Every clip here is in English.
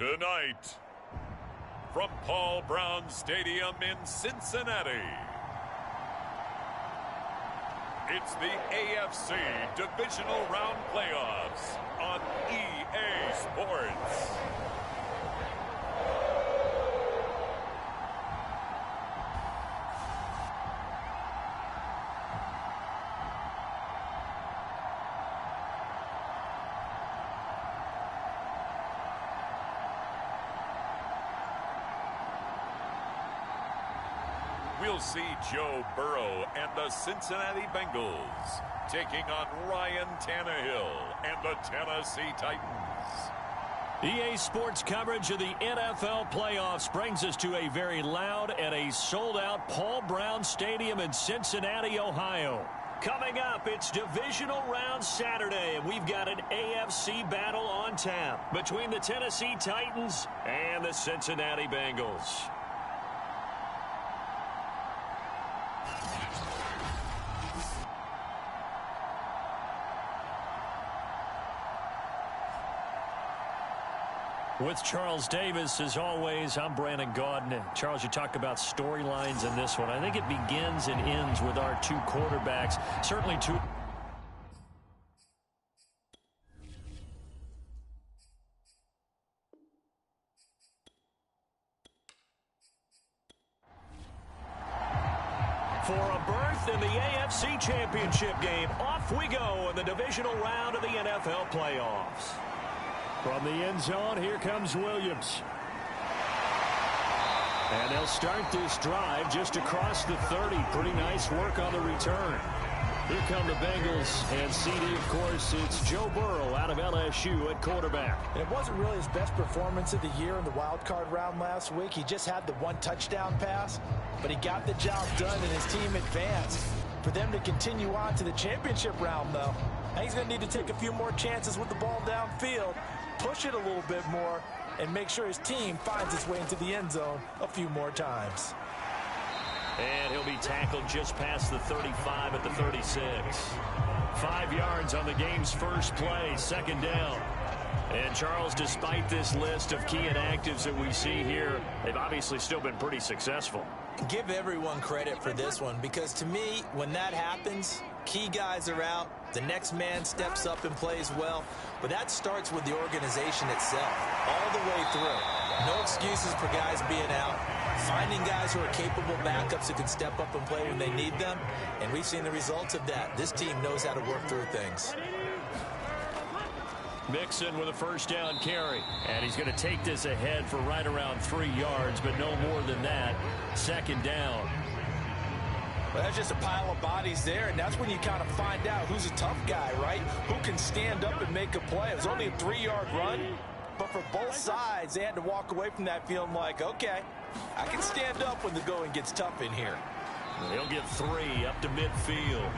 Tonight, from Paul Brown Stadium in Cincinnati, it's the AFC Divisional Round Playoffs on EA Sports. We'll see Joe Burrow and the Cincinnati Bengals taking on Ryan Tannehill and the Tennessee Titans. EA Sports coverage of the NFL playoffs brings us to a very loud and a sold-out Paul Brown Stadium in Cincinnati, Ohio. Coming up, it's Divisional Round Saturday, and we've got an AFC battle on tap between the Tennessee Titans and the Cincinnati Bengals. With Charles Davis, as always, I'm Brandon Gaudin. Charles, you talk about storylines in this one. I think it begins and ends with our two quarterbacks. Certainly two. For a berth in the AFC Championship game, off we go in the divisional round of the NFL playoffs. From the end zone, here comes Williams. And they'll start this drive just across the 30. Pretty nice work on the return. Here come the Bengals, and CD, of course, it's Joe Burrow out of LSU at quarterback. And it wasn't really his best performance of the year in the wild card round last week. He just had the one touchdown pass, but he got the job done and his team advanced. For them to continue on to the championship round, though, he's going to need to take a few more chances with the ball downfield, push it a little bit more, and make sure his team finds its way into the end zone a few more times. And he'll be tackled just past the 35 at the 36. 5 yards on the game's first play, second down. And Charles, despite this list of key inactives that we see here, they've obviously still been pretty successful. Give everyone credit for this one, because to me, when that happens, key guys are out, the next man steps up and plays well, but that starts with the organization itself, all the way through. No excuses for guys being out, finding guys who are capable backups who can step up and play when they need them, and we've seen the results of that. This team knows how to work through things. Mixon with a first down carry, and he's going to take this ahead for right around 3 yards, but no more than that. Second down. Well, that's just a pile of bodies there, and that's when you kind of find out who's a tough guy, right? Who can stand up and make a play. It was only a 3-yard run, but for both sides, they had to walk away from that feeling like, okay, I can stand up when the going gets tough in here. He'll get 3 up to midfield.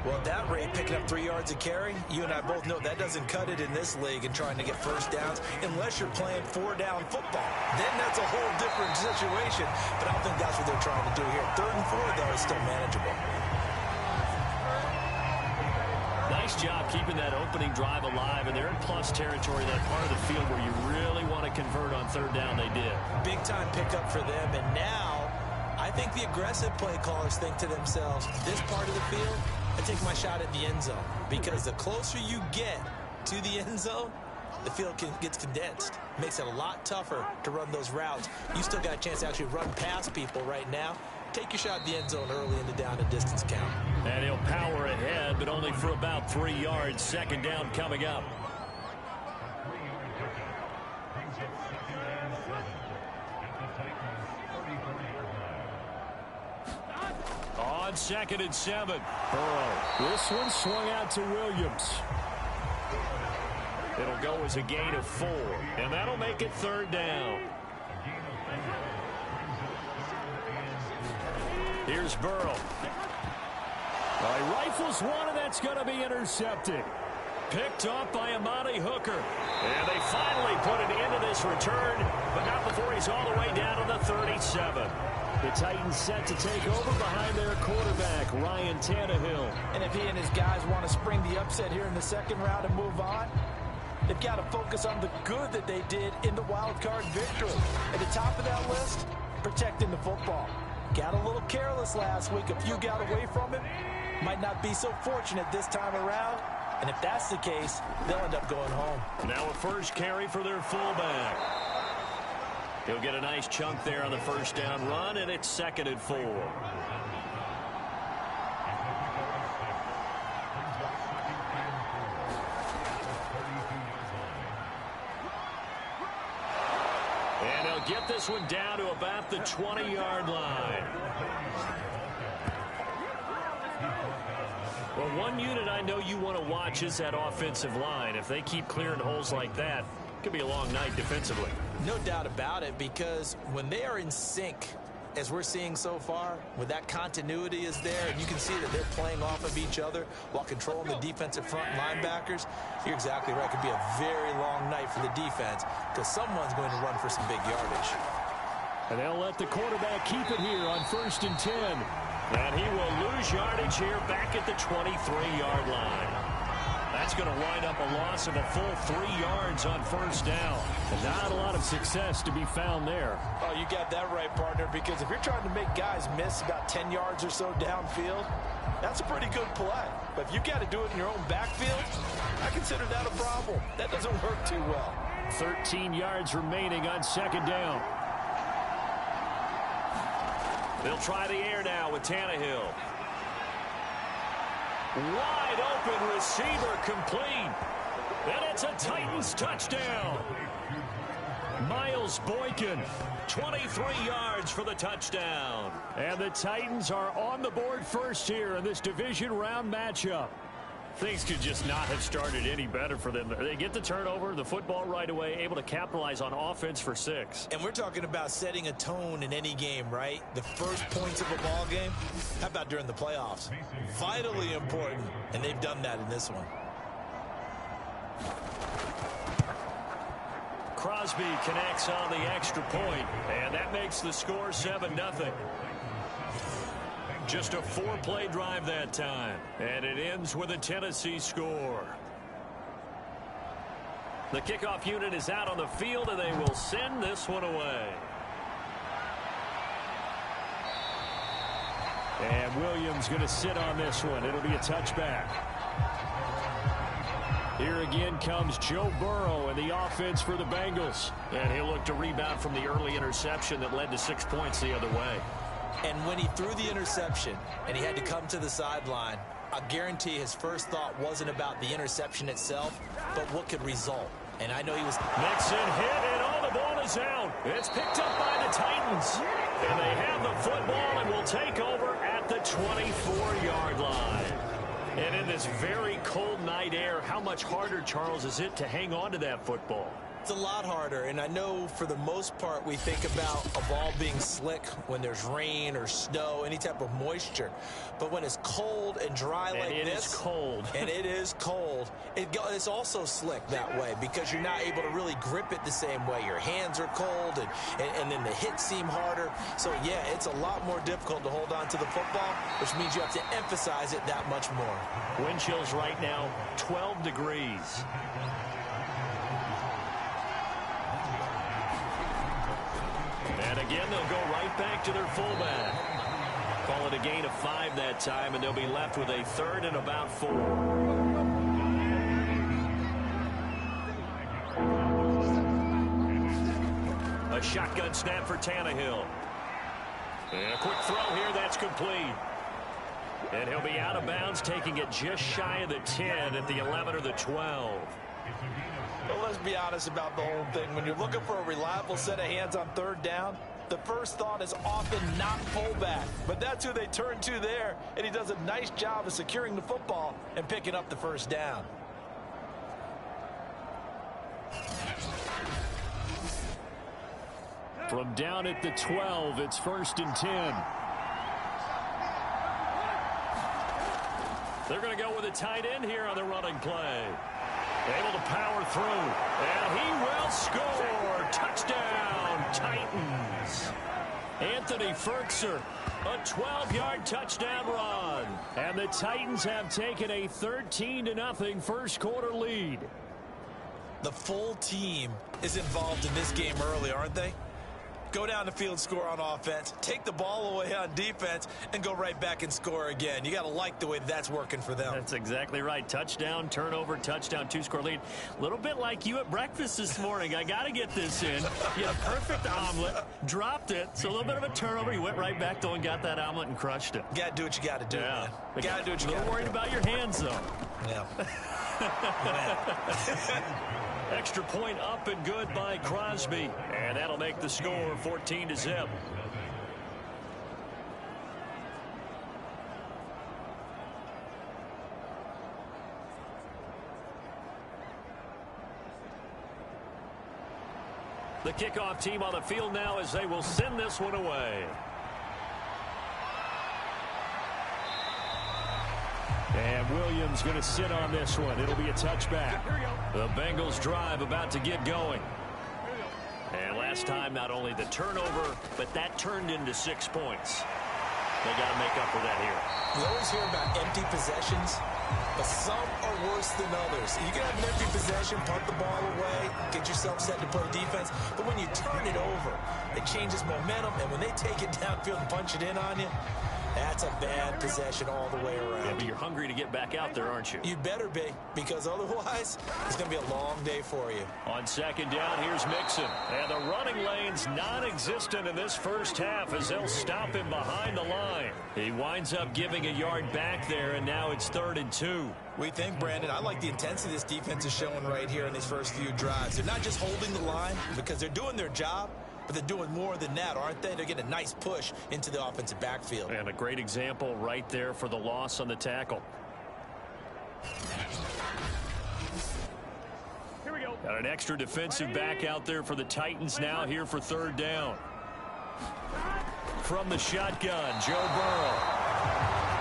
Well, at that rate, picking up 3 yards a carry, you and I both know that doesn't cut it in this league and trying to get first downs unless you're playing 4-down football. Then that's a whole different situation, but I don't think that's what they're trying to do here. 3rd and 4, though, is still manageable. Nice job keeping that opening drive alive, and they're in plus territory, that part of the field where you really want to convert on 3rd down. They did. Big-time pickup for them, and now I think the aggressive play callers think to themselves, this part of the field, I take my shot at the end zone, because the closer you get to the end zone, the field gets condensed. Makes it a lot tougher to run those routes. You still got a chance to actually run past people right now. Take your shot at the end zone early in the down and distance count. And he'll power ahead, but only for about 3 yards. Second down coming up. On 2nd and 7. Burrow. This one swung out to Williams. It'll go as a gain of 4, and that'll make it 3rd down. Here's Burrow. He rifles one, and that's going to be intercepted. Picked up by Amani Hooker. And they finally put an end to this return, but not before he's all the way down to the 37. The Titans set to take over behind their quarterback, Ryan Tannehill. And if he and his guys want to spring the upset here in the second round and move on, They've got to focus on the good that they did in the wild card victory. At the top of that list, protecting the football. Got a little careless last week. A few got away from it. Might not be so fortunate this time around. And if that's the case, they'll end up going home. Now a first carry for their fullback. He'll get a nice chunk there on the first down run, and it's 2nd and 4. And he'll get this one down to about the 20-yard line. Well, one unit I know you want to watch is that offensive line. If they keep clearing holes like that, it could be a long night defensively. No doubt about it, because when they are in sync, as we're seeing so far, when that continuity is there, and you can see that they're playing off of each other while controlling the defensive front linebackers, you're exactly right. It could be a very long night for the defense because someone's going to run for some big yardage. And they'll let the quarterback keep it here on 1st and 10. And he will lose yardage here back at the 23-yard line. That's going to wind up a loss of a full 3 yards on first down. And not a lot of success to be found there. Oh, you got that right, partner, because if you're trying to make guys miss about 10 yards or so downfield, that's a pretty good play. But if you got to do it in your own backfield, I consider that a problem. That doesn't work too well. 13 yards remaining on 2nd down. They'll try the air now with Tannehill. Wide open receiver complete. And it's a Titans touchdown. Miles Boykin, 23 yards for the touchdown. And the Titans are on the board first here in this division round matchup. Things could just not have started any better for them. They get the turnover, the football right away, able to capitalize on offense for 6. And we're talking about setting a tone in any game, right? The first points of a ball game. How about during the playoffs? Vitally important, and they've done that in this one. Crosby connects on the extra point, and that makes the score 7-0. Just a 4-play drive that time, and it ends with a Tennessee score. The kickoff unit is out on the field, and they will send this one away. And Williams going to sit on this one. It'll be a touchback. Here again comes Joe Burrow and the offense for the Bengals. And he'll look to rebound from the early interception that led to 6 points the other way. And when he threw the interception and he had to come to the sideline, I guarantee his first thought wasn't about the interception itself, but what could result. And I know he was... Mixon hit, and all the ball is out. It's picked up by the Titans. And they have the football and will take over at the 24-yard line. And in this very cold night air, how much harder, Charles, is it to hang on to that football? It's a lot harder, and I know for the most part we think about a ball being slick when there's rain or snow, any type of moisture. But when it's cold and dry like this, and it is cold, and it is cold, it's also slick that way because you're not able to really grip it the same way. Your hands are cold, and then the hits seem harder. So, yeah, it's a lot more difficult to hold on to the football, which means you have to emphasize it that much more. Wind chills right now, 12 degrees. And again, they'll go right back to their fullback. Call it a gain of 5 that time, and they'll be left with a 3rd and about 4. A shotgun snap for Tannehill. And a quick throw here, that's complete. And he'll be out of bounds, taking it just shy of the 10 at the 11 or the 12. Well, let's be honest about the whole thing. When you're looking for a reliable set of hands on 3rd down, the first thought is often not fullback. But that's who they turn to there, and he does a nice job of securing the football and picking up the first down. From down at the 12, it's 1st and 10. They're going to go with a tight end here on the running play. Able to power through, and he will score. Touchdown, Titans. Anthony Ferkser, a 12-yard touchdown run. And the Titans have taken a 13-0 first quarter lead. The full team is involved in this game early, aren't they? Go down the field, score on offense, take the ball away on defense, and go right back and score again. You got to like the way that's working for them. That's exactly right. Touchdown, turnover, touchdown, 2-score lead. A little bit like you at breakfast this morning. I got to get this in. You had a perfect omelet, dropped it, so a little bit of a turnover. You went right back, though, and got that omelet and crushed it. Got to do what you got to do, man. Got to do what you got to do. A little worried about your hands, though. Yeah. Extra point up and good by Crosby. And that'll make the score 14-0. The kickoff team on the field now as they will send this one away. And Williams going to sit on this one. It'll be a touchback. The Bengals drive about to get going. And last time, not only the turnover, but that turned into 6 points. They got to make up for that here. You always hear about empty possessions, but some are worse than others. You can have an empty possession, punt the ball away, get yourself set to play defense. But when you turn it over, it changes momentum. And when they take it downfield and punch it in on you, that's a bad possession all the way around. Yeah, but you're hungry to get back out there, aren't you? You better be, because otherwise, it's going to be a long day for you. On second down, here's Mixon. And the running lane's non-existent in this first half as they'll stop him behind the line. He winds up giving a yard back there, and now it's 3rd and 2. We think, Brandon, I like the intensity this defense is showing right here in these first few drives. They're not just holding the line because they're doing their job, but they're doing more than that, aren't they? They're getting a nice push into the offensive backfield. And a great example right there for the loss on the tackle. Here we go. Got an extra defensive back out there for the Titans now here for 3rd down. From the shotgun, Joe Burrow.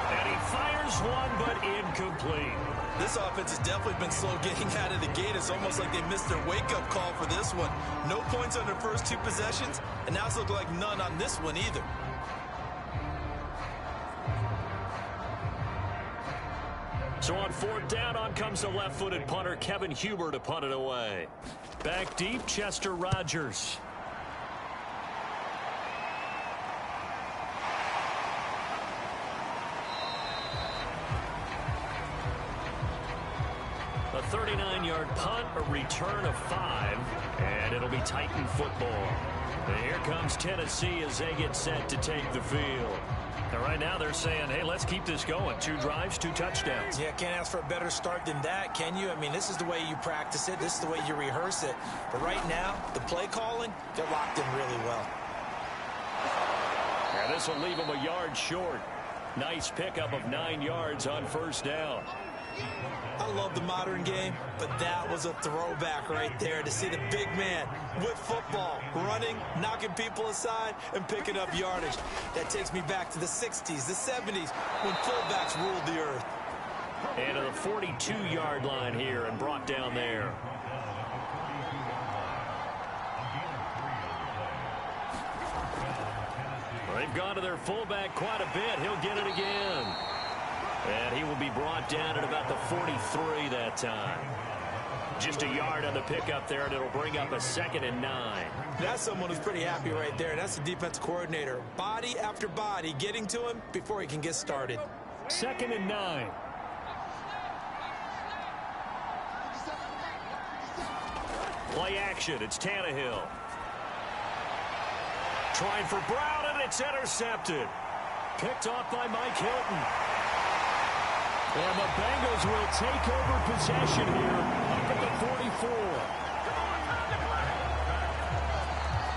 And he fires one, but incomplete. This offense has definitely been slow getting out of the gate. It's almost like they missed their wake-up call for this one. No points on their first 2 possessions, and now it's looking like none on this one either. So on 4th down, on comes the left-footed punter, Kevin Huber, to punt it away. Back deep, Chester Rogers. A 39-yard punt, a return of 5, and it'll be Titan football. And here comes Tennessee as they get set to take the field. And right now they're saying, hey, let's keep this going. 2 drives, 2 touchdowns. Yeah, can't ask for a better start than that, can you? I mean, this is the way you practice it. This is the way you rehearse it. But right now, the play calling, they're locked in really well. And this will leave them a yard short. Nice pickup of 9 yards on 1st down. I love the modern game, but that was a throwback right there to see the big man with football, running, knocking people aside, and picking up yardage. That takes me back to the 60s, the 70s, when fullbacks ruled the earth. And to the 42-yard line here and brought down there. They've gone to their fullback quite a bit. He'll get it again. And he will be brought down at about the 43 that time. Just a yard on the pickup there, and it'll bring up a 2nd and 9. That's someone who's pretty happy right there. That's the defense coordinator. Body after body getting to him before he can get started. 2nd and 9. Play action. It's Tannehill. Trying for Brown, and it's intercepted. Picked off by Mike Hilton. And the Bengals will take over possession here up at the 44.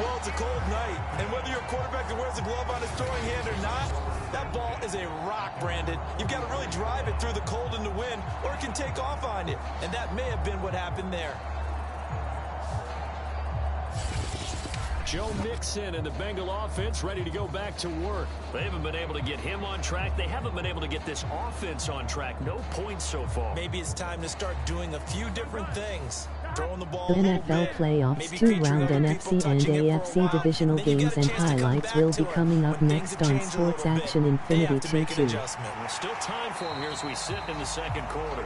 Well, it's a cold night, and whether you're a quarterback that wears a glove on his throwing hand or not, that ball is a rock, Brandon. You've got to really drive it through the cold and the wind, or it can take off on you. And that may have been what happened there. Joe Mixon and the Bengal offense ready to go back to work. They haven't been able to get him on track. They haven't been able to get this offense on track. No points so far. Maybe it's time to start doing a few different things. Throwing the ball NFL playoffs 2-round NFC and AFC divisional games and highlights will be coming up next on Sports Action Infinity 2. Still time for him here as we sit in the 2nd quarter.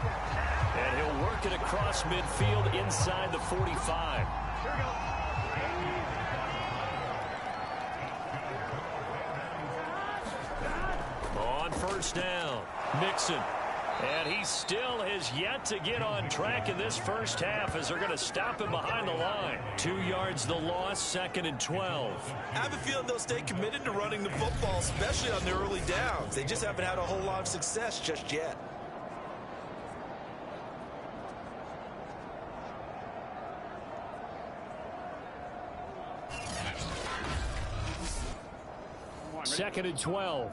And he'll work it across midfield inside the 45. On first down, Mixon. And he still has yet to get on track in this first half as they're going to stop him behind the line. 2 yards the loss, 2nd and 12. I have a feeling they'll stay committed to running the football, especially on their early downs. They just haven't had a whole lot of success just yet. Second and 12.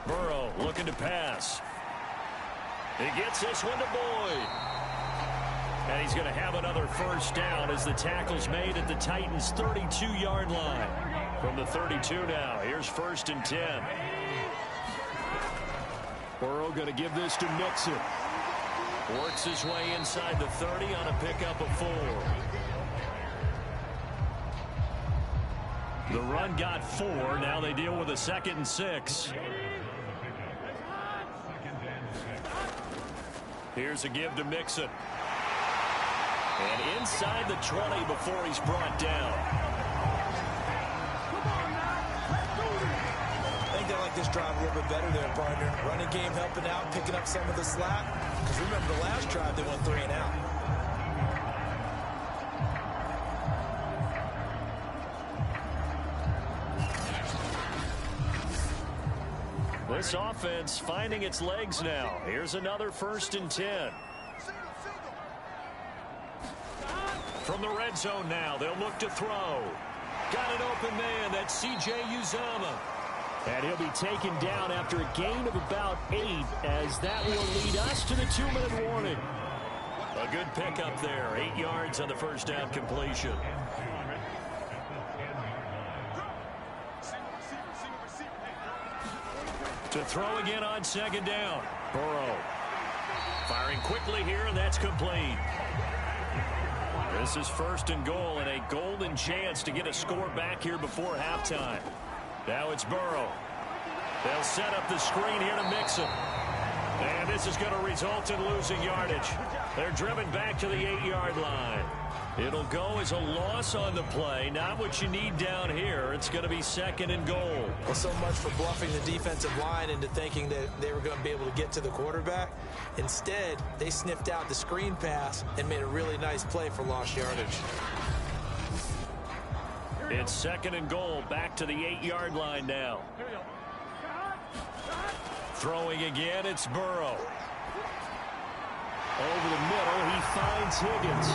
Burrow looking to pass. He gets this one to Boyd. And he's going to have another first down as the tackle's made at the Titans' 32-yard line. From the 32 now, here's 1st and 10. Burrow going to give this to Mixon. Works his way inside the 30 on a pickup of 4. The run got 4. Now they deal with a 2nd and 6. Here's a give to Mixon. And inside the 20 before he's brought down. I think they like this drive a little bit better there, partner. Running game helping out, picking up some of the slack. Because remember the last drive, they went 3 and out. This offense finding its legs now. Here's another 1st and 10. From the red zone now, they'll look to throw. Got an open man, that's C.J. Uzomah. And he'll be taken down after a gain of about 8, as that will lead us to the 2-minute warning. A good pickup there, 8 yards on the first down completion. To throw again on 2nd down. Burrow firing quickly here, and that's complete. This is 1st and goal, and a golden chance to get a score back here before halftime. Now it's Burrow. They'll set up the screen here to Mixon. And this is going to result in losing yardage. They're driven back to the 8-yard line. It'll go as a loss on the play. Not what you need down here. It's going to be 2nd and goal. Well, so much for bluffing the defensive line into thinking that they were going to be able to get to the quarterback. Instead, they sniffed out the screen pass and made a really nice play for lost yardage. It's 2nd and goal, back to the 8-yard line now. Throwing again, it's Burrow. Over the middle, he finds Higgins.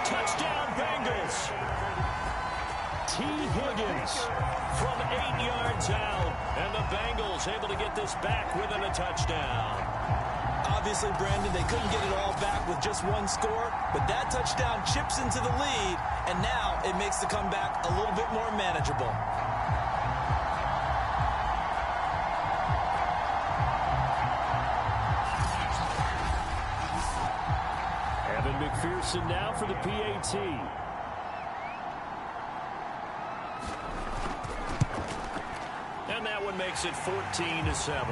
Touchdown, Bengals. T. Higgins from 8 yards out. And the Bengals able to get this back within a touchdown. Obviously, Brandon, they couldn't get it all back with just one score, but that touchdown chips into the lead, and now it makes the comeback a little bit more manageable. McPherson now for the PAT. And that one makes it 14-7.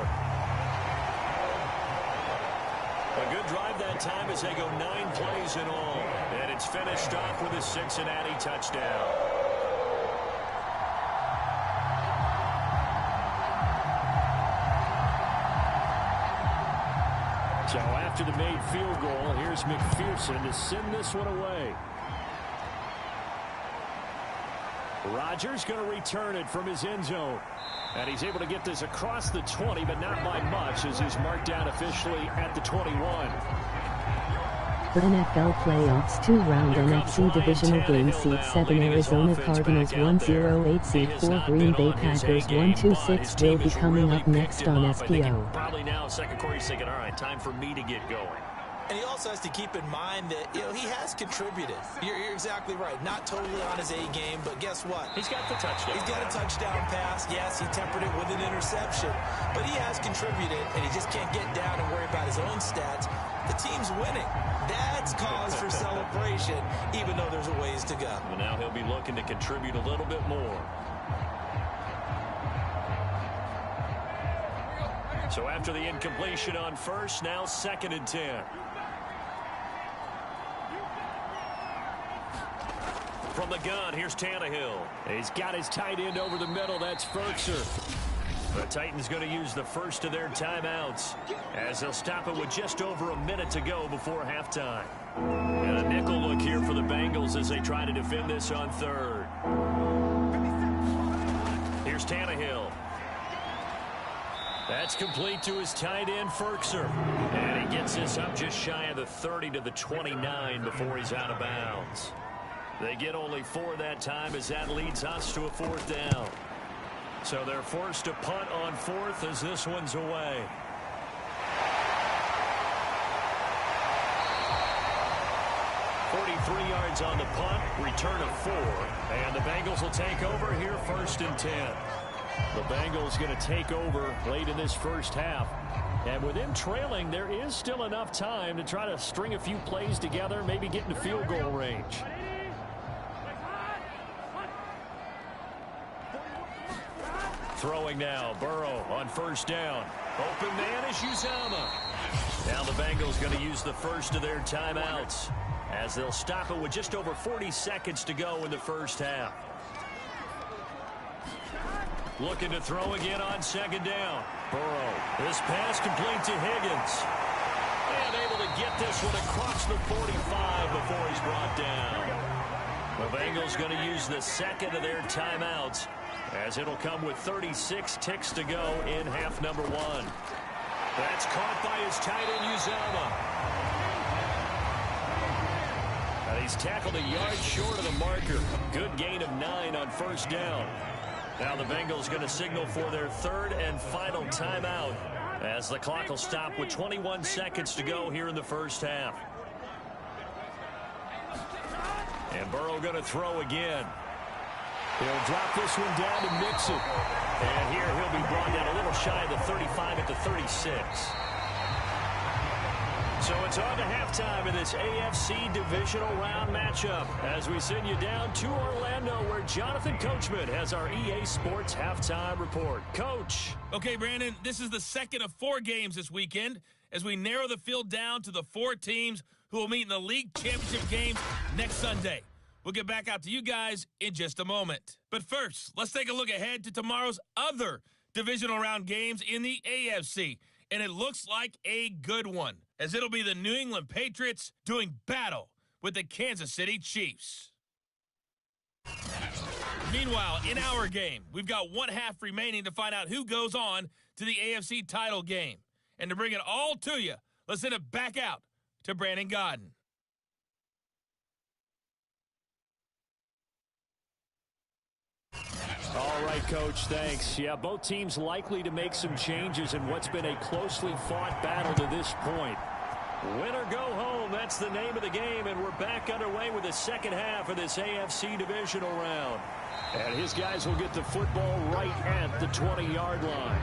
A good drive that time as they go 9 plays in all. And it's finished off with a Cincinnati touchdown. So after the made field goal, here's McPherson to send this one away. Rodgers going to return it from his end zone. And he's able to get this across the 20, but not by much, as he's marked down officially at the 21. For NFL playoffs, 2-round NFC Divisional game seed 7 Arizona Cardinals 1-0-8 seed 4 Green Bay Packers 1-2-6 will be coming up next on SPO. Probably now second quarter he's thinking, all right, time for me to get going. And he also has to keep in mind that, he has contributed. You're exactly right. Not totally on his A game, but guess what? He's got the touchdown. He's got a touchdown pass. Yes, he tempered it with an interception. But he has contributed, and he just can't get down and worry about his own stats. The team's winning. That's cause for celebration, even though there's a ways to go. Well, now he'll be looking to contribute a little bit more. So after the incompletion on first, now 2nd and 10. From the gun, here's Tannehill. He's got his tight end over the middle. That's Ferkser. The Titans going to use the first of their timeouts as they'll stop it with just over a minute to go before halftime. And a nickel look here for the Bengals as they try to defend this on 3rd. Here's Tannehill. That's complete to his tight end, Ferkser. And he gets this up just shy of the 30 to the 29 before he's out of bounds. They get only 4 that time as that leads us to a 4th down. So they're forced to punt on 4th as this one's away. .43 yards on the punt, return of 4. And the Bengals will take over here 1st and 10. The Bengals going to take over late in this first half. And with them trailing, there is still enough time to try to string a few plays together, maybe get into field goal range. Throwing now, Burrow on 1st down. Open man is Uzomah. Now the Bengals going to use the first of their timeouts as they'll stop it with just over 40 seconds to go in the first half. Looking to throw again on 2nd down. Burrow. This pass complete to Higgins. And able to get this one across the 45 before he's brought down. The Bengals going to use the 2nd of their timeouts as it'll come with 36 ticks to go in half number 1. That's caught by his tight end, Uzomah. And he's tackled a yard short of the marker. Good gain of 9 on 1st down. Now the Bengals going to signal for their 3rd and final timeout as the clock will stop with 21 seconds to go here in the first half. And Burrow going to throw again. He'll drop this one down to Mixon. And here he'll be brought down a little shy of the 35 at the 36. So it's on to halftime in this AFC Divisional Round matchup as we send you down to Orlando where Jonathan Coachman has our EA Sports Halftime Report. Coach. Okay, Brandon, this is the 2nd of 4 games this weekend as we narrow the field down to the 4 teams who will meet in the league championship games next Sunday. We'll get back out to you guys in just a moment. But first, let's take a look ahead to tomorrow's other divisional round games in the AFC. And it looks like a good one, as it'll be the New England Patriots doing battle with the Kansas City Chiefs. Meanwhile, in our game, we've got 1 half remaining to find out who goes on to the AFC title game. And to bring it all to you, let's send it back out to Brandon Godden. All right, Coach, thanks. Yeah, both teams likely to make some changes in what's been a closely fought battle to this point. Win or go home, that's the name of the game, and we're back underway with the second half of this AFC Divisional round. And his guys will get the football right at the 20-yard line.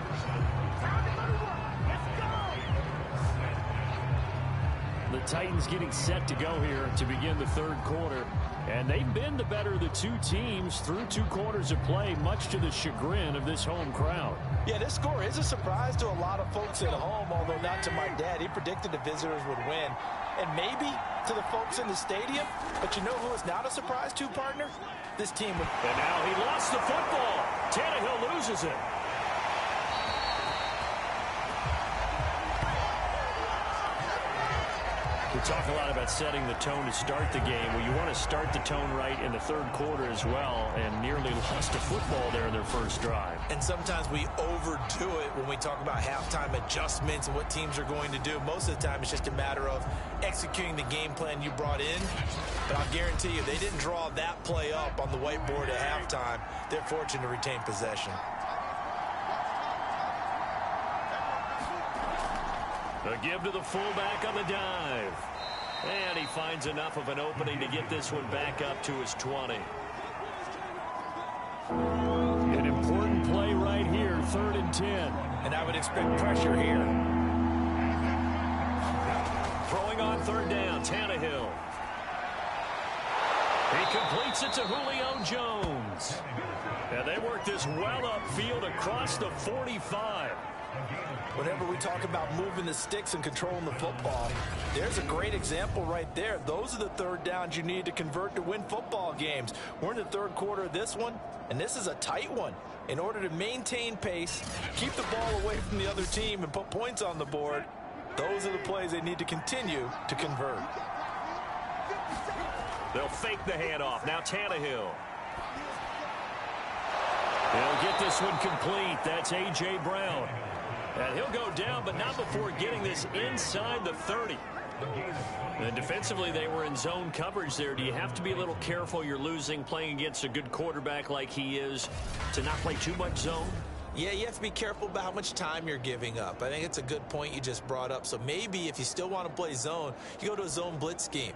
The Titans getting set to go here to begin the third quarter. And they've been the better of the 2 teams through 2 quarters of play, much to the chagrin of this home crowd. Yeah, this score is a surprise to a lot of folks at home, although not to my dad. He predicted the visitors would win. And maybe to the folks in the stadium. But you know who is not a surprise to, partner? This team. And now he lost the football. Tannehill loses it. We talk a lot about setting the tone to start the game. Well, you want to start the tone right in the third quarter as well, and nearly lost a football there in their first drive. And sometimes we overdo it when we talk about halftime adjustments and what teams are going to do. Most of the time, it's just a matter of executing the game plan you brought in. But I'll guarantee you, they didn't draw that play up on the whiteboard at halftime. They're fortunate to retain possession. A give to the fullback on the dive. And he finds enough of an opening to get this one back up to his 20. An important play right here, 3rd and 10. And I would expect pressure here. Throwing on 3rd down, Tannehill. He completes it to Julio Jones. And they work this well upfield across the 45. Whenever we talk about moving the sticks and controlling the football, there's a great example right there. Those are the third downs you need to convert to win football games. We're in the third quarter of this one, and this is a tight one. In order to maintain pace, keep the ball away from the other team, and put points on the board, those are the plays they need to continue to convert. They'll fake the handoff. Now Tannehill. They'll get this one complete. That's A.J. Brown. And he'll go down, but not before getting this inside the 30. And defensively, they were in zone coverage there. Do you have to be a little careful? You're losing, playing against a good quarterback like he is, to not play too much zone? Yeah, you have to be careful about how much time you're giving up. I think it's a good point you just brought up. So maybe if you still want to play zone, you go to a zone blitz scheme.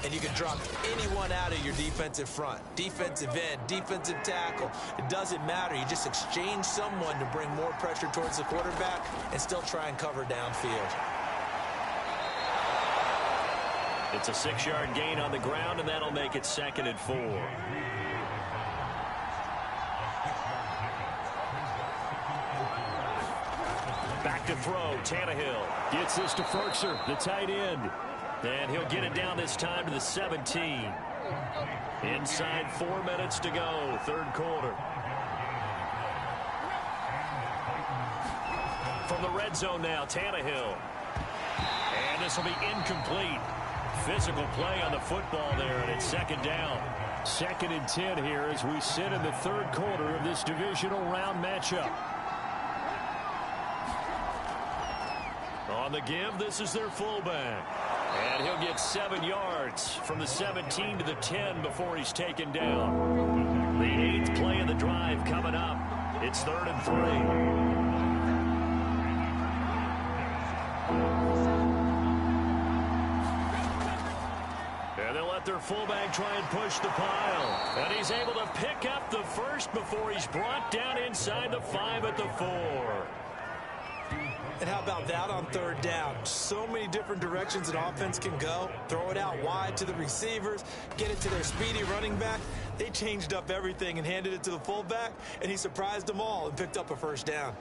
And you can drop anyone out of your defensive front. Defensive end, defensive tackle. It doesn't matter. You just exchange someone to bring more pressure towards the quarterback and still try and cover downfield. It's a 6-yard gain on the ground, and that'll make it 2nd and 4. Back to throw. Tannehill gets this to Ferkser, the tight end. And he'll get it down this time to the 17. Inside 4 minutes to go, third quarter. From the red zone now, Tannehill. And this will be incomplete. Physical play on the football there, and it's 2nd down. 2nd and 10 here as we sit in the third quarter of this divisional round matchup. On the give, this is their fullback. And he'll get 7 yards from the 17 to the 10 before he's taken down. The 8th play of the drive coming up. It's 3rd and 3. And they'll let their fullback try and push the pile. And he's able to pick up the first before he's brought down inside the 5 at the 4. And how about that on 3rd down? So many different directions an offense can go. Throw it out wide to the receivers, get it to their speedy running back. They changed up everything and handed it to the fullback, and he surprised them all and picked up a 1st down.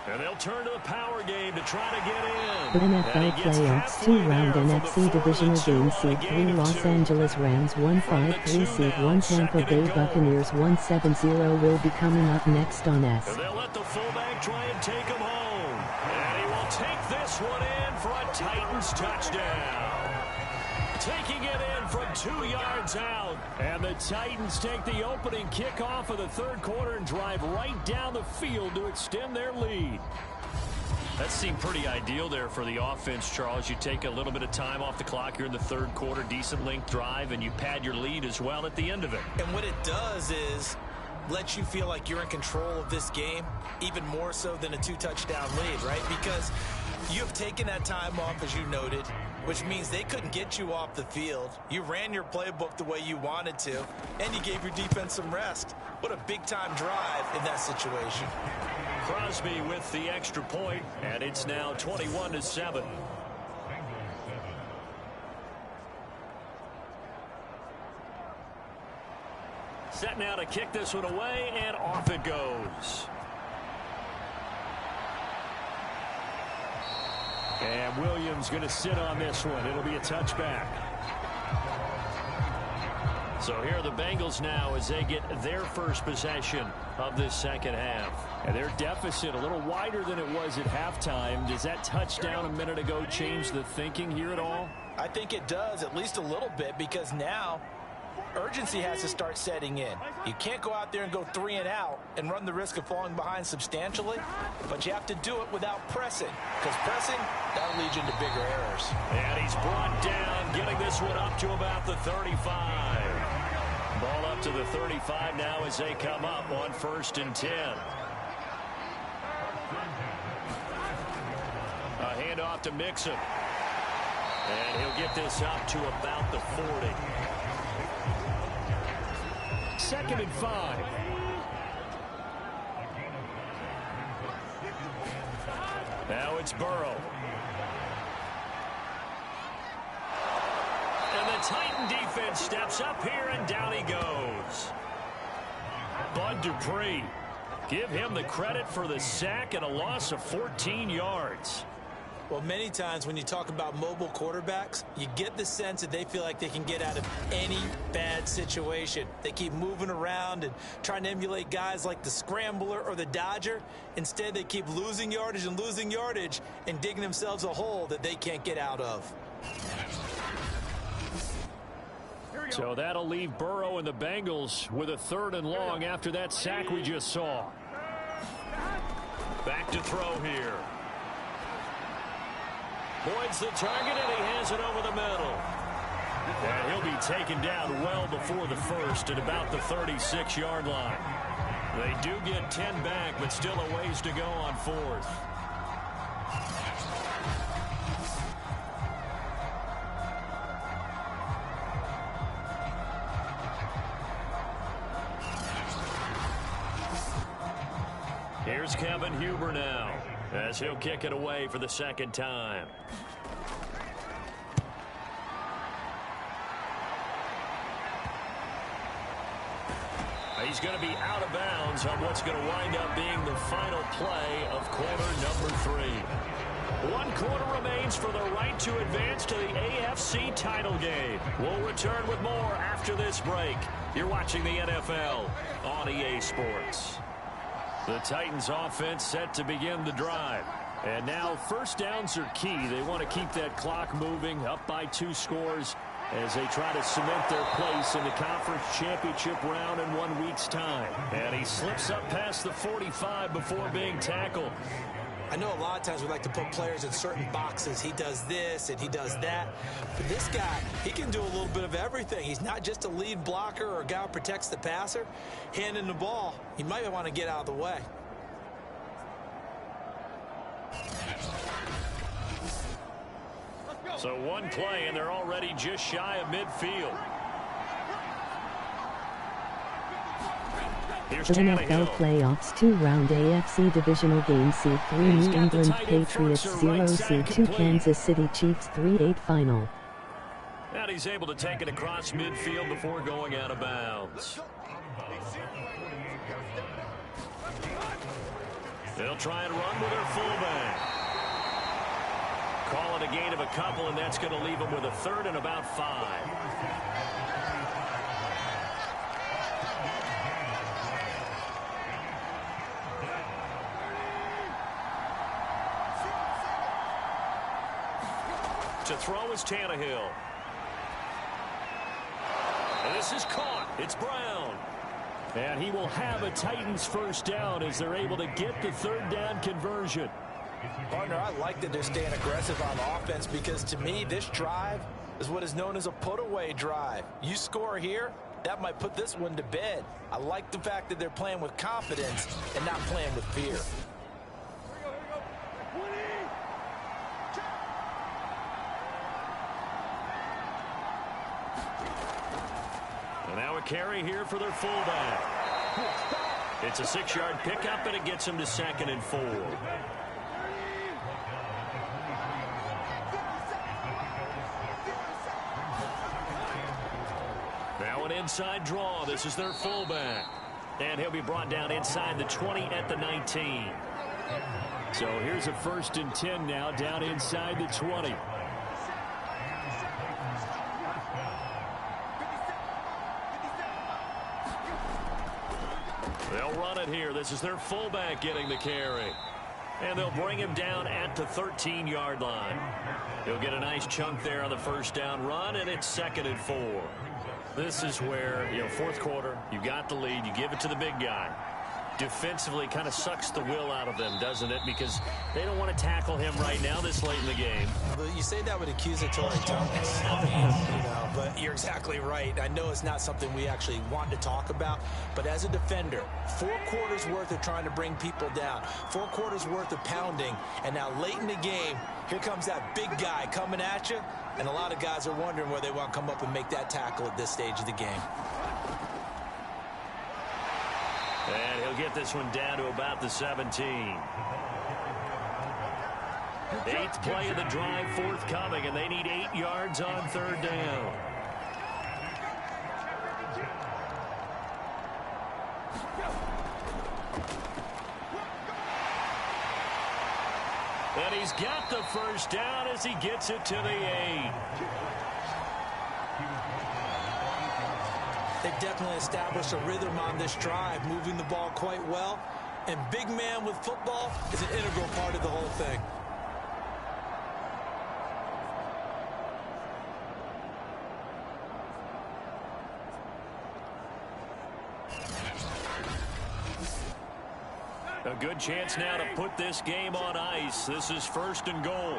And they'll turn to the power game to try to get in. NFL playoffs 2-round NFC Divisional Game Seed 3 Los Angeles Rams 1-5-3 Seed 1 Tampa Bay Buccaneers 1-7-0 will be coming up next on S. And they'll let the fullback try and take him home. And he will take this one in for a Titans touchdown. Taking it in from 2 yards out. And the Titans take the opening kickoff of the third quarter and drive right down the field to extend their lead. That seemed pretty ideal there for the offense, Charles. You take a little bit of time off the clock here in the third quarter, decent length drive, and you pad your lead as well at the end of it. And what it does is let you feel like you're in control of this game, even more so than a 2-touchdown lead, right? Because you have taken that time off, as you noted, which means they couldn't get you off the field. You ran your playbook the way you wanted to, and you gave your defense some rest. What a big-time drive in that situation. Crosby with the extra point, and it's now 21-7. Set now to kick this one away, and off it goes. And Williams going to sit on this one. It'll be a touchback. So here are the Bengals now as they get their first possession of this second half. And their deficit a little wider than it was at halftime. Does that touchdown a minute ago change the thinking here at all? I think it does, at least a little bit, because now urgency has to start setting in. You can't go out there and go 3 and out and run the risk of falling behind substantially, but you have to do it without pressing, because pressing, that'll lead you into bigger errors. And he's brought down, getting this one up to about the 35. Ball up to the 35 now as they come up on 1st and 10. A handoff to Mixon. And he'll get this up to about the 40. 2nd and 5. it's Burrow. And the Titan defense steps up here, and down he goes. Bud Dupree. Give him the credit for the sack and a loss of 14 yards. Well, many times when you talk about mobile quarterbacks, you get the sense that they feel like they can get out of any bad situation. They keep moving around and trying to emulate guys like the Scrambler or the Dodger. Instead, they keep losing yardage and digging themselves a hole that they can't get out of. So that'll leave Burrow and the Bengals with a 3rd and long after that sack we just saw. Back to throw here. Boyd's the target, and he has it over the middle. And he'll be taken down well before the first at about the 36-yard line. They do get 10 back, but still a ways to go on 4th. Here's Kevin Huber now, as he'll kick it away for the 2nd time. He's going to be out of bounds on what's going to wind up being the final play of quarter number 3. 1 quarter remains for the right to advance to the AFC title game. We'll return with more after this break. You're watching the NFL on EA Sports. The Titans offense set to begin the drive. And now 1st downs are key. They want to keep that clock moving, up by 2 scores as they try to cement their place in the conference championship round in 1 week's time. And he slips up past the 45 before being tackled. I know a lot of times we like to put players in certain boxes. He does this and he does that. But this guy, he can do a little bit of everything. He's not just a lead blocker or a guy who protects the passer. Handing the ball, he might want to get out of the way. So 1 play, and they're already just shy of midfield. Here's NFL Playoffs 2-round AFC Divisional Game Seed 3 New England Patriots 0 Seed 2 Kansas City Chiefs 3-8 final. And he's able to take it across midfield before going out of bounds. They'll try and run with their fullback. Call it a gain of a couple, and that's going to leave them with a 3rd and about 5. To throw is Tannehill. And this is caught. It's Brown. And he will have a Titans 1st down as they're able to get the 3rd down conversion. Partner, I like that they're staying aggressive on offense because to me, this drive is what is known as a put-away drive. You score here, that might put this one to bed. I like the fact that they're playing with confidence and not playing with fear. And now a carry here for their fullback. It's a 6-yard pickup, and it gets him to 2nd and 4. Now an inside draw. This is their fullback. And he'll be brought down inside the 20 at the 19. So here's a 1st and 10 now down inside the 20. They'll run it here. This is their fullback getting the carry. And they'll bring him down at the 13-yard line. He'll get a nice chunk there on the 1st down run, and it's 2nd and 4. This is where, 4th quarter, you got the lead, you give it to the big guy. Defensively kind of sucks the will out of them, doesn't it? Because they don't want to tackle him right now this late in the game. But you say that with accusatory tones. But you're exactly right. I know it's not something we actually want to talk about, but as a defender, 4 quarters worth of trying to bring people down, 4 quarters worth of pounding, and now late in the game, here comes that big guy coming at you, and a lot of guys are wondering whether they want to come up and make that tackle at this stage of the game. And he'll get this one down to about the 17. Eighth play of the drive forthcoming, and they need 8 yards on third down. And he's got the first down as he gets it to the 8. They've definitely established a rhythm on this drive, moving the ball quite well. And big man with football is an integral part of the whole thing. A good chance now to put this game on ice. This is 1st and goal.